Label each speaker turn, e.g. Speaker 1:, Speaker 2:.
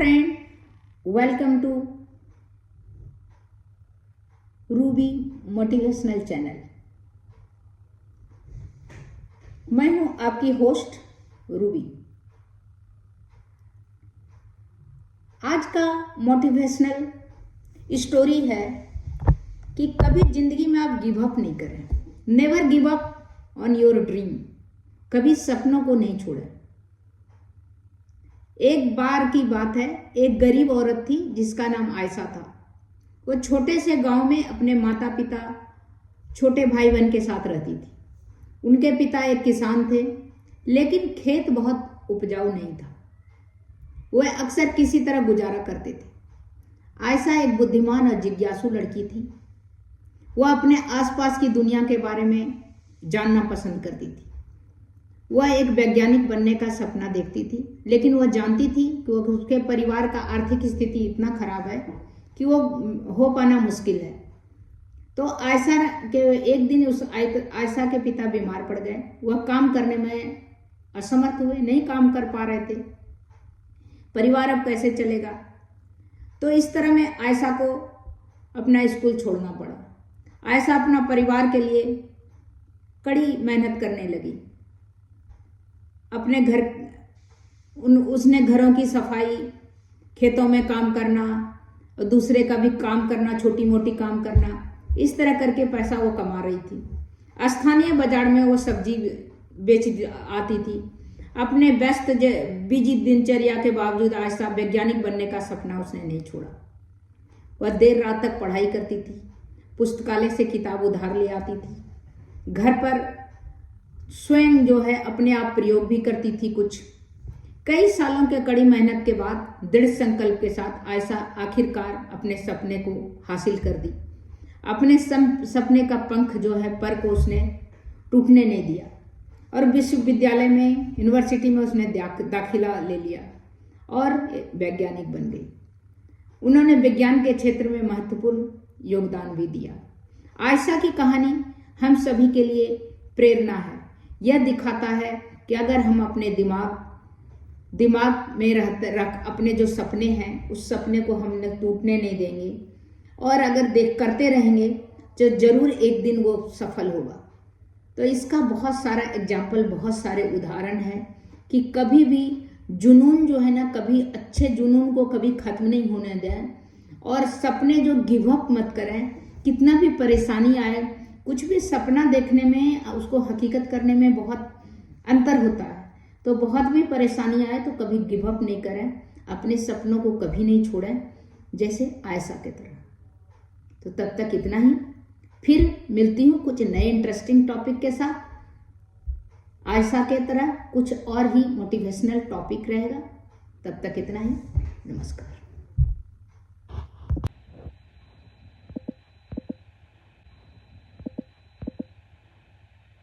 Speaker 1: friend, welcome to Ruby motivational channel. मैं हूं आपकी होस्ट रूबी। आज का मोटिवेशनल स्टोरी है कि कभी जिंदगी में आप गिव अप नहीं करें। Never give up on your dream. कभी सपनों को नहीं छोड़ें। एक बार की बात है, एक गरीब औरत थी जिसका नाम आयशा था। वो छोटे से गांव में अपने माता पिता, छोटे भाई बहन के साथ रहती थी। उनके पिता एक किसान थे, लेकिन खेत बहुत उपजाऊ नहीं था। वह अक्सर किसी तरह गुजारा करते थे। आयशा एक बुद्धिमान और जिज्ञासु लड़की थी। वह अपने आसपास की दुनिया के बारे में जानना पसंद करती थी। वह एक वैज्ञानिक बनने का सपना देखती थी, लेकिन वह जानती थी कि वह उसके परिवार का आर्थिक स्थिति इतना खराब है कि वो हो पाना मुश्किल है। तो आयशा के एक दिन आयशा के पिता बीमार पड़ गए। वह काम करने में असमर्थ हुए, नहीं काम कर पा रहे थे। परिवार अब कैसे चलेगा? तो इस तरह में आयशा को अपना स्कूल छोड़ना पड़ा। आयशा अपना परिवार के लिए कड़ी मेहनत करने लगी। अपने घर उसने घरों की सफाई, खेतों में काम करना और दूसरे का भी काम करना, छोटी मोटी काम करना, इस तरह करके पैसा वो कमा रही थी। स्थानीय बाजार में वो सब्जी बेच आती थी। अपने व्यस्त बिजी दिनचर्या के बावजूद आयशा वैज्ञानिक बनने का सपना उसने नहीं छोड़ा। वह देर रात तक पढ़ाई करती थी, पुस्तकालय से किताब उधार ले आती थी, घर पर स्वयं जो है अपने आप प्रयोग भी करती थी। कुछ कई सालों के कड़ी मेहनत के बाद दृढ़ संकल्प के साथ आयशा आखिरकार अपने सपने को हासिल कर दी। अपने सपने का पंख जो है, पर को उसने टूटने नहीं दिया और विश्वविद्यालय में, यूनिवर्सिटी में उसने दाखिला ले लिया और वैज्ञानिक बन गई। उन्होंने विज्ञान के क्षेत्र में महत्वपूर्ण योगदान भी दिया। आयशा की कहानी हम सभी के लिए प्रेरणा है। यह दिखाता है कि अगर हम अपने दिमाग में रख अपने जो सपने हैं, उस सपने को हम टूटने नहीं देंगे और अगर करते रहेंगे तो जरूर एक दिन वो सफल होगा। तो इसका बहुत सारा एग्जाम्पल, बहुत सारे उदाहरण हैं कि कभी भी जुनून जो है ना, कभी अच्छे जुनून को कभी खत्म नहीं होने दें और सपने जो गिव अप मत करें। कितना भी परेशानी आए, कुछ भी सपना देखने में, उसको हकीकत करने में बहुत अंतर होता है। तो बहुत भी परेशानी आए तो कभी गिव अप नहीं करें, अपने सपनों को कभी नहीं छोड़ें, जैसे आयशा की तरह। तो तब तक इतना ही। फिर मिलती हूँ कुछ नए इंटरेस्टिंग टॉपिक के साथ। आयशा के तरह कुछ और ही मोटिवेशनल टॉपिक रहेगा। तब तक इतना ही। नमस्कार।